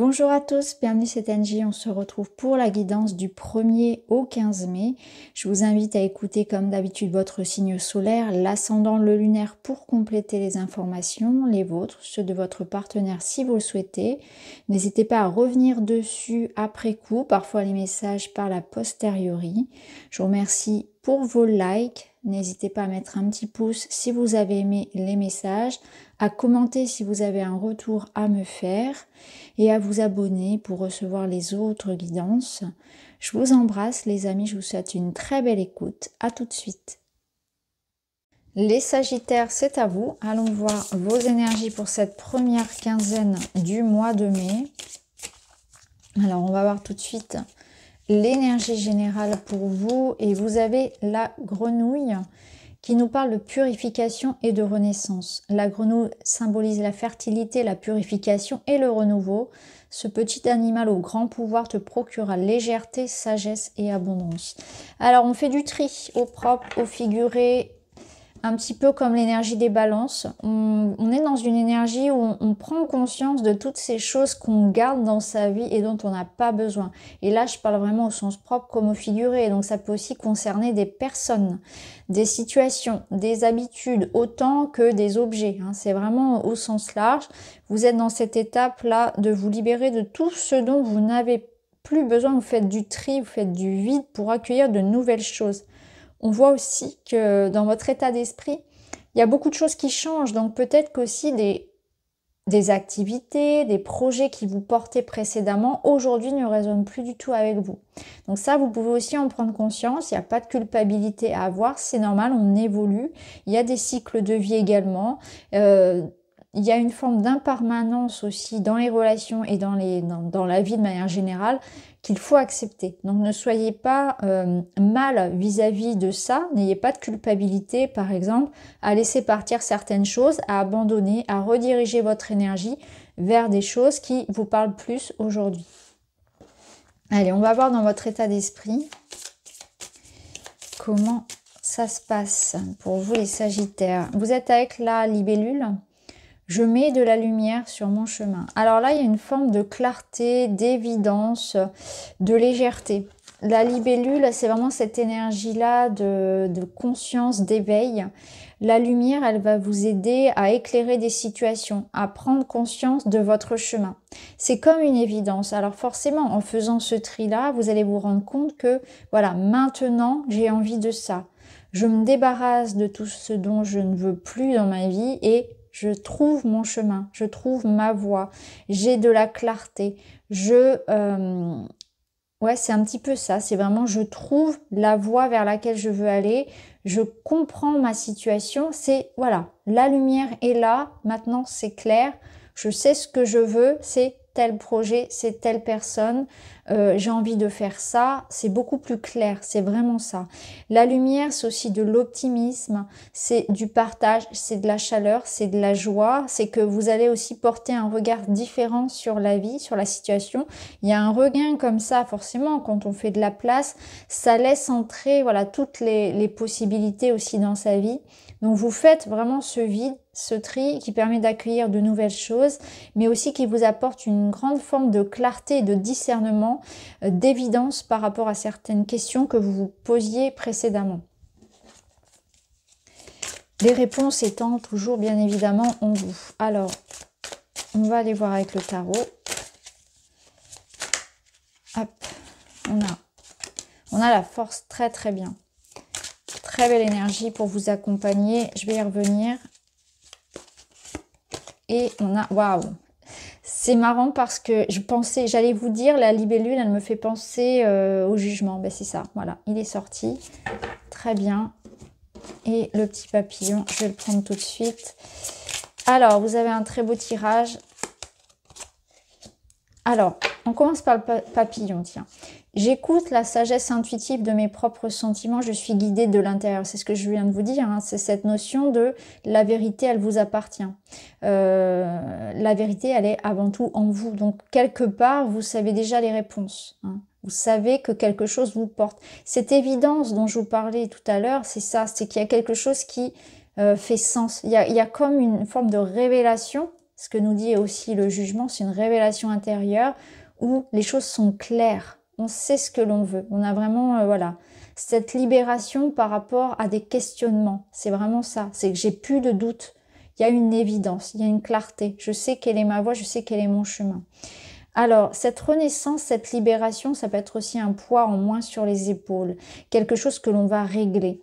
Bonjour à tous, bienvenue c'est Angie, on se retrouve pour la guidance du 1er au 15 mai. Je vous invite à écouter comme d'habitude votre signe solaire, l'ascendant, le lunaire pour compléter les informations, les vôtres, ceux de votre partenaire si vous le souhaitez. N'hésitez pas à revenir dessus après coup, parfois les messages par la posteriori. Je vous remercie pour vos likes. N'hésitez pas à mettre un petit pouce si vous avez aimé les messages, à commenter si vous avez un retour à me faire et à vous abonner pour recevoir les autres guidances. Je vous embrasse les amis, je vous souhaite une très belle écoute. À tout de suite. Les Sagittaires, c'est à vous. Allons voir vos énergies pour cette première quinzaine du mois de mai. Alors on va voir tout de suite l'énergie générale pour vous et vous avez la grenouille qui nous parle de purification et de renaissance. La grenouille symbolise la fertilité, la purification et le renouveau. Ce petit animal au grand pouvoir te procurera légèreté, sagesse et abondance. Alors on fait du tri au propre, au figuré, un petit peu comme l'énergie des balances. On est dans une énergie où on prend conscience de toutes ces choses qu'on garde dans sa vie et dont on n'a pas besoin. Et là, je parle vraiment au sens propre comme au figuré. Donc ça peut aussi concerner des personnes, des situations, des habitudes, autant que des objets. C'est vraiment au sens large. Vous êtes dans cette étape-là de vous libérer de tout ce dont vous n'avez plus besoin. Vous faites du tri, vous faites du vide pour accueillir de nouvelles choses. On voit aussi que dans votre état d'esprit, il y a beaucoup de choses qui changent. Donc peut-être qu'aussi des activités, des projets qui vous portaient précédemment, aujourd'hui ne résonnent plus du tout avec vous. Donc ça, vous pouvez aussi en prendre conscience. Il n'y a pas de culpabilité à avoir. C'est normal, on évolue. Il y a des cycles de vie également. Il y a une forme d'impermanence aussi dans les relations et dans la vie de manière générale qu'il faut accepter. Donc ne soyez pas mal vis-à-vis de ça, n'ayez pas de culpabilité par exemple à laisser partir certaines choses, à abandonner, à rediriger votre énergie vers des choses qui vous parlent plus aujourd'hui. Allez, on va voir dans votre état d'esprit comment ça se passe pour vous les Sagittaires. Vous êtes avec la libellule. Je mets de la lumière sur mon chemin. Alors là, il y a une forme de clarté, d'évidence, de légèreté. La libellule, c'est vraiment cette énergie-là de conscience, d'éveil. La lumière, elle va vous aider à éclairer des situations, à prendre conscience de votre chemin. C'est comme une évidence. Alors forcément, en faisant ce tri-là, vous allez vous rendre compte que, voilà, maintenant, j'ai envie de ça. Je me débarrasse de tout ce dont je ne veux plus dans ma vie et je trouve mon chemin, je trouve ma voie, j'ai de la clarté, ouais, c'est un petit peu ça, c'est vraiment je trouve la voie vers laquelle je veux aller, je comprends ma situation, c'est voilà, la lumière est là, maintenant c'est clair, je sais ce que je veux, c'est tel projet, c'est telle personne, j'ai envie de faire ça, c'est beaucoup plus clair, c'est vraiment ça. La lumière, c'est aussi de l'optimisme, c'est du partage, c'est de la chaleur, c'est de la joie, c'est que vous allez aussi porter un regard différent sur la vie, sur la situation. Il y a un regain comme ça, forcément, quand on fait de la place, ça laisse entrer voilà, toutes les possibilités aussi dans sa vie. Donc vous faites vraiment ce vide, ce tri qui permet d'accueillir de nouvelles choses, mais aussi qui vous apporte une grande forme de clarté et de discernement, d'évidence par rapport à certaines questions que vous vous posiez précédemment. Les réponses étant toujours bien évidemment en vous. Alors, on va aller voir avec le tarot. Hop, on a la force très très bien. Très belle énergie pour vous accompagner. Je vais y revenir. Et on a... Waouh! C'est marrant parce que j'allais vous dire, la libellule, elle me fait penser au jugement. Ben c'est ça, voilà, il est sorti. Très bien. Et le petit papillon, je vais le prendre tout de suite. Alors, vous avez un très beau tirage. Alors, on commence par le papillon, tiens. J'écoute la sagesse intuitive de mes propres sentiments, je suis guidée de l'intérieur. C'est ce que je viens de vous dire, c'est cette notion de la vérité, elle vous appartient. La vérité, elle est avant tout en vous. Donc, quelque part, vous savez déjà les réponses. Vous savez que quelque chose vous porte. Cette évidence dont je vous parlais tout à l'heure, c'est ça, c'est qu'il y a quelque chose qui fait sens. Il y a comme une forme de révélation Ce que nous dit aussi le jugement, c'est une révélation intérieure où les choses sont claires. On sait ce que l'on veut. On a vraiment, voilà, cette libération par rapport à des questionnements. C'est vraiment ça. C'est que j'ai plus de doute. Il y a une évidence, il y a une clarté. Je sais quelle est ma voie, je sais quel est mon chemin. Alors, cette renaissance, cette libération, ça peut être aussi un poids en moins sur les épaules. Quelque chose que l'on va régler.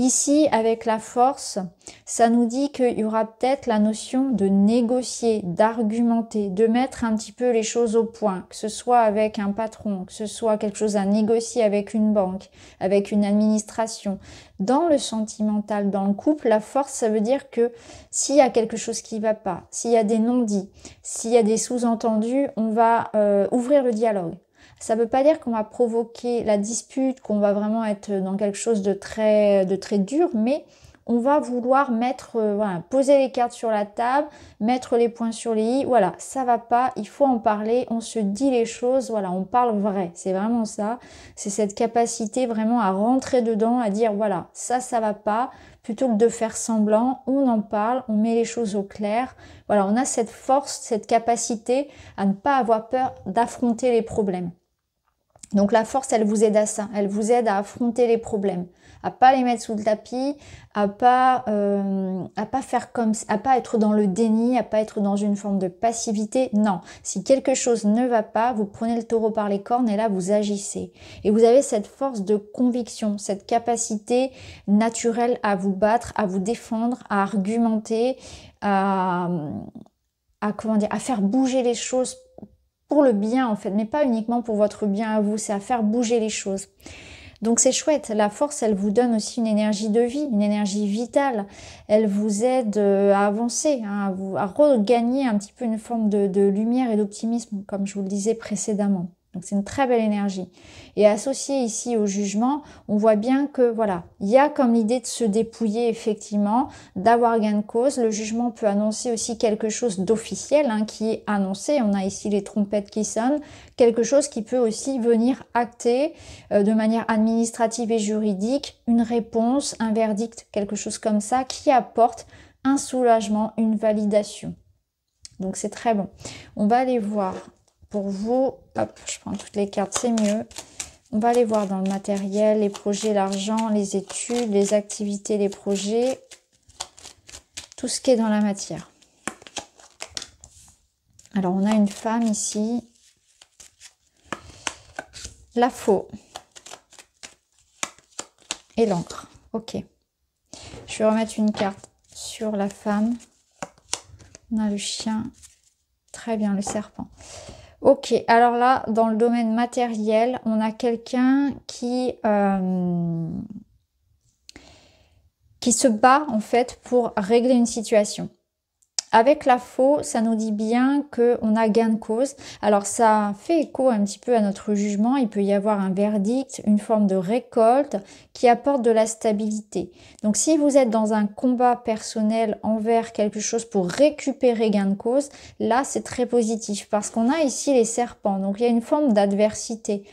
Ici, avec la force, ça nous dit qu'il y aura peut-être la notion de négocier, d'argumenter, de mettre un petit peu les choses au point, que ce soit avec un patron, que ce soit quelque chose à négocier avec une banque, avec une administration. Dans le sentimental, dans le couple, la force, ça veut dire que s'il y a quelque chose qui ne va pas, s'il y a des non-dits, s'il y a des sous-entendus, on va ouvrir le dialogue. Ça ne veut pas dire qu'on va provoquer la dispute, qu'on va vraiment être dans quelque chose de très dur, mais on va vouloir mettre, voilà, poser les cartes sur la table, mettre les points sur les i. Voilà, ça va pas, il faut en parler, on se dit les choses, voilà, on parle vrai. C'est vraiment ça. C'est cette capacité vraiment à rentrer dedans, à dire voilà, ça va pas. Plutôt que de faire semblant, on en parle, on met les choses au clair. Voilà, on a cette force, cette capacité à ne pas avoir peur d'affronter les problèmes. Donc la force, elle vous aide à ça, elle vous aide à affronter les problèmes, à pas les mettre sous le tapis, à pas faire comme, à pas être dans le déni, à pas être dans une forme de passivité. Non, si quelque chose ne va pas, vous prenez le taureau par les cornes et là vous agissez. Et vous avez cette force de conviction, cette capacité naturelle à vous battre, à vous défendre, à argumenter, à faire bouger les choses pour le bien en fait, mais pas uniquement pour votre bien à vous, c'est à faire bouger les choses. Donc c'est chouette, la force elle vous donne aussi une énergie de vie, une énergie vitale, elle vous aide à avancer, hein, à regagner un petit peu une forme de lumière et d'optimisme comme je vous le disais précédemment. Donc c'est une très belle énergie. Et associé ici au jugement, on voit bien que voilà, il y a comme l'idée de se dépouiller effectivement, d'avoir gain de cause. Le jugement peut annoncer aussi quelque chose d'officiel hein, qui est annoncé. On a ici les trompettes qui sonnent. Quelque chose qui peut aussi venir acter de manière administrative et juridique une réponse, un verdict, quelque chose comme ça qui apporte un soulagement, une validation. Donc c'est très bon. On va aller voir. Pour vous, hop, je prends toutes les cartes, c'est mieux. On va aller voir dans le matériel, les projets, l'argent, les études, les activités, les projets, tout ce qui est dans la matière. Alors, on a une femme ici. La faux. Et l'encre. Ok. Je vais remettre une carte sur la femme. On a le chien. Très bien, le serpent. Ok, alors là, dans le domaine matériel, on a quelqu'un qui se bat en fait pour régler une situation. Avec la faux, ça nous dit bien qu'on a gain de cause. Alors ça fait écho un petit peu à notre jugement. Il peut y avoir un verdict, une forme de récolte qui apporte de la stabilité. Donc si vous êtes dans un combat personnel envers quelque chose pour récupérer gain de cause, là c'est très positif parce qu'on a ici les serpents. Donc il y a une forme d'adversité.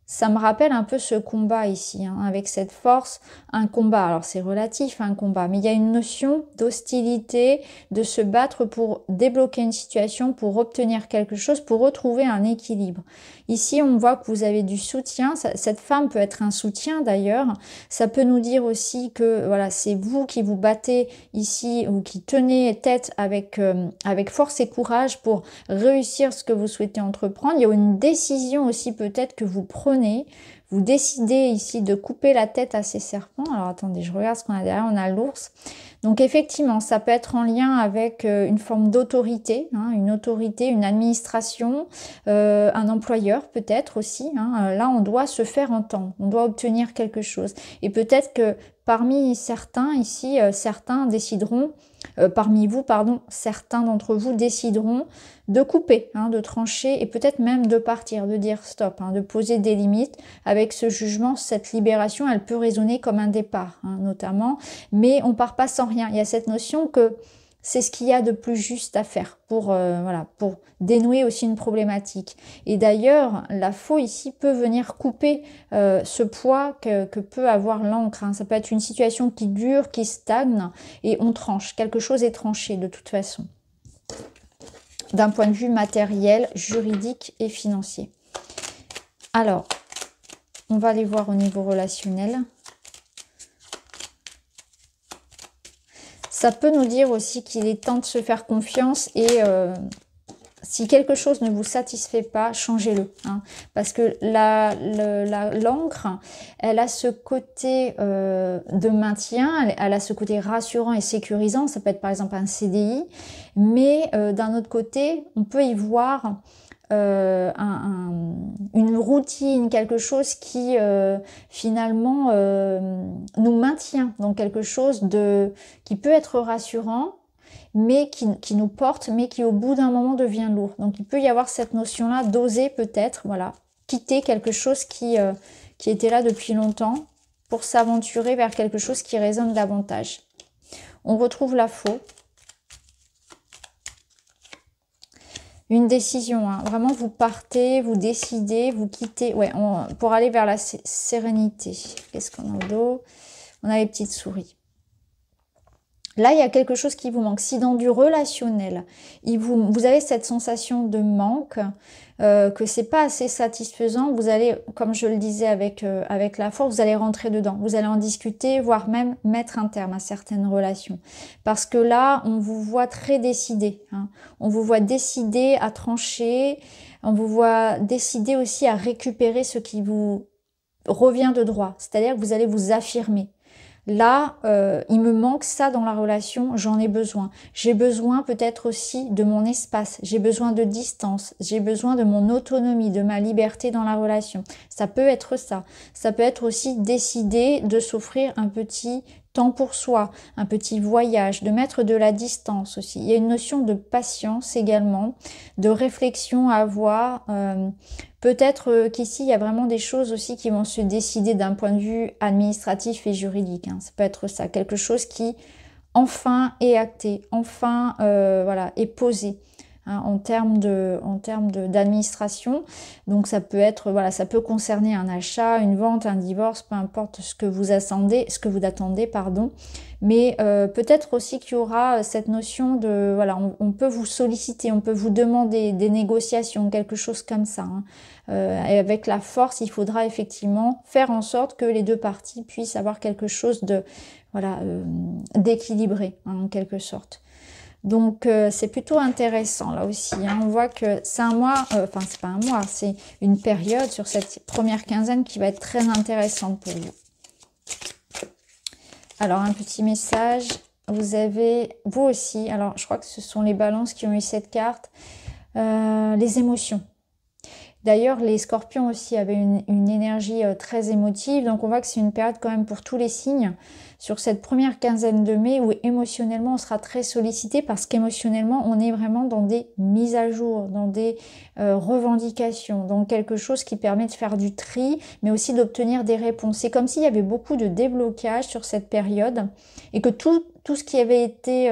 Ça me rappelle un peu ce combat ici, hein, avec cette force, un combat. Alors c'est relatif, un combat, mais il y a une notion d'hostilité, de se battre pour débloquer une situation, pour obtenir quelque chose, pour retrouver un équilibre. Ici, on voit que vous avez du soutien. Cette femme peut être un soutien d'ailleurs. Ça peut nous dire aussi que voilà, c'est vous qui vous battez ici ou qui tenez tête avec force et courage pour réussir ce que vous souhaitez entreprendre. Il y a une décision aussi peut-être que vous prenez. Vous décidez ici de couper la tête à ces serpents. Alors attendez, je regarde ce qu'on a derrière. On a l'ours. Donc effectivement, ça peut être en lien avec une forme d'autorité, hein, une autorité, une administration, un employeur peut-être aussi. Hein. Là, on doit se faire entendre, on doit obtenir quelque chose. Et peut-être que parmi certains ici, certains décideront, parmi vous, pardon, certains d'entre vous décideront de couper, hein, de trancher et peut-être même de partir, de dire stop, hein, de poser des limites. Avec ce jugement, cette libération, elle peut résonner comme un départ, hein, notamment, mais on part pas sans rien. Il y a cette notion que c'est ce qu'il y a de plus juste à faire pour, voilà, pour dénouer aussi une problématique. Et d'ailleurs, la faux ici peut venir couper ce poids que peut avoir l'encre. Hein. Ça peut être une situation qui dure, qui stagne, et on tranche. Quelque chose est tranché de toute façon. d'un point de vue matériel, juridique et financier. Alors, on va aller voir au niveau relationnel. Ça peut nous dire aussi qu'il est temps de se faire confiance et si quelque chose ne vous satisfait pas, changez-le. Hein, parce que l'encre, elle a ce côté de maintien, elle a ce côté rassurant et sécurisant. Ça peut être par exemple un CDI, mais d'un autre côté, on peut y voir une routine, quelque chose qui finalement nous maintient dans quelque chose qui peut être rassurant, mais qui nous porte, mais qui au bout d'un moment devient lourd. Donc il peut y avoir cette notion-là d'oser peut-être, voilà, quitter quelque chose qui était là depuis longtemps pour s'aventurer vers quelque chose qui résonne davantage. On retrouve la faux. Une décision, hein. Vraiment vous partez, vous décidez, vous quittez, ouais, pour aller vers la sérénité. Qu'est-ce qu'on a au dos? On a les petites souris. Là, il y a quelque chose qui vous manque. Si dans du relationnel, vous avez cette sensation de manque, que c'est pas assez satisfaisant, vous allez, comme je le disais avec la force, vous allez rentrer dedans. Vous allez en discuter, voire même mettre un terme à certaines relations. Parce que là, on vous voit très décidé. Hein. On vous voit décidé à trancher. On vous voit décidé aussi à récupérer ce qui vous revient de droit. C'est-à-dire que vous allez vous affirmer. Là, il me manque ça dans la relation, j'en ai besoin. J'ai besoin peut-être aussi de mon espace, j'ai besoin de distance, j'ai besoin de mon autonomie, de ma liberté dans la relation. Ça peut être ça. Ça peut être aussi décider de s'offrir un petit temps pour soi, un petit voyage, de mettre de la distance aussi. Il y a une notion de patience également, de réflexion à avoir. Peut-être qu'ici, il y a vraiment des choses aussi qui vont se décider d'un point de vue administratif et juridique. Hein. Ça peut être ça, quelque chose qui enfin est acté, enfin voilà, est posé. Hein, en termes d'administration. Donc ça peut être, voilà, ça peut concerner un achat, une vente, un divorce, peu importe ce que vous attendez, pardon. Mais peut-être aussi qu'il y aura cette notion de, voilà, on peut vous solliciter, on peut vous demander des négociations, quelque chose comme ça. Hein. Et avec la force, il faudra effectivement faire en sorte que les deux parties puissent avoir quelque chose de, voilà, d'équilibré, hein, en quelque sorte. Donc c'est plutôt intéressant là aussi. Hein. On voit que c'est un mois, enfin c'est pas un mois, c'est une période sur cette première quinzaine qui va être très intéressante pour vous. Alors un petit message, vous avez, vous aussi, alors je crois que ce sont les balances qui ont eu cette carte, les émotions. D'ailleurs, les scorpions aussi avaient une énergie très émotive. Donc, on voit que c'est une période quand même pour tous les signes. Sur cette première quinzaine de mai où émotionnellement, on sera très sollicité parce qu'émotionnellement, on est vraiment dans des mises à jour, dans des revendications, dans quelque chose qui permet de faire du tri, mais aussi d'obtenir des réponses. C'est comme s'il y avait beaucoup de déblocage sur cette période et que tout ce qui avait été...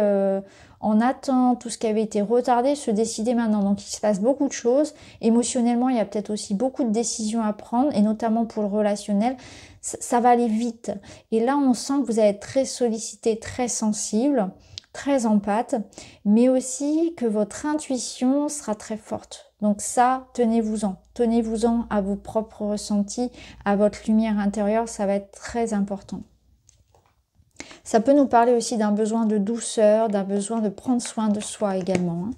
en attente, tout ce qui avait été retardé se décider maintenant. Donc il se passe beaucoup de choses. Émotionnellement, il y a peut-être aussi beaucoup de décisions à prendre, et notamment pour le relationnel, ça va aller vite. Et là, on sent que vous allez être très sollicité, très sensible, très empathe, mais aussi que votre intuition sera très forte. Donc ça, tenez-vous-en à vos propres ressentis, à votre lumière intérieure, ça va être très important. Ça peut nous parler aussi d'un besoin de douceur, d'un besoin de prendre soin de soi également.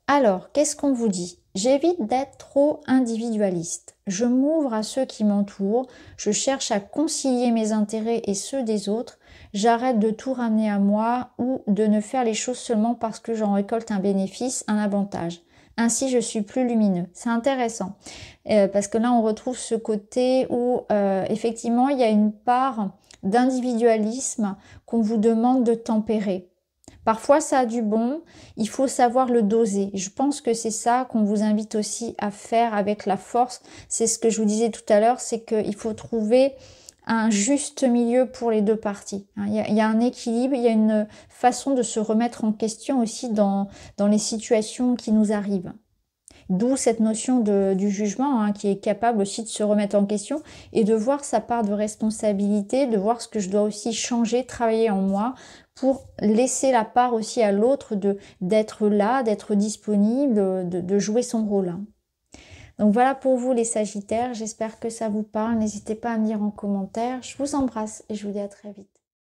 Alors, qu'est-ce qu'on vous dit? J'évite d'être trop individualiste. Je m'ouvre à ceux qui m'entourent. Je cherche à concilier mes intérêts et ceux des autres. J'arrête de tout ramener à moi ou de ne faire les choses seulement parce que j'en récolte un bénéfice, un avantage. Ainsi, je suis plus lumineux. C'est intéressant parce que là, on retrouve ce côté où effectivement, il y a une part d'individualisme qu'on vous demande de tempérer. Parfois, ça a du bon, il faut savoir le doser. Je pense que c'est ça qu'on vous invite aussi à faire avec la force. C'est ce que je vous disais tout à l'heure, c'est qu'il faut trouver un juste milieu pour les deux parties. Il y a un équilibre, il y a une façon de se remettre en question aussi dans les situations qui nous arrivent. D'où cette notion du jugement, hein, qui est capable aussi de se remettre en question et de voir sa part de responsabilité, de voir ce que je dois aussi changer, travailler en moi pour laisser la part aussi à l'autre d'être là, d'être disponible, de jouer son rôle, hein. Donc voilà pour vous les Sagittaires, j'espère que ça vous parle. N'hésitez pas à me dire en commentaire. Je vous embrasse et je vous dis à très vite.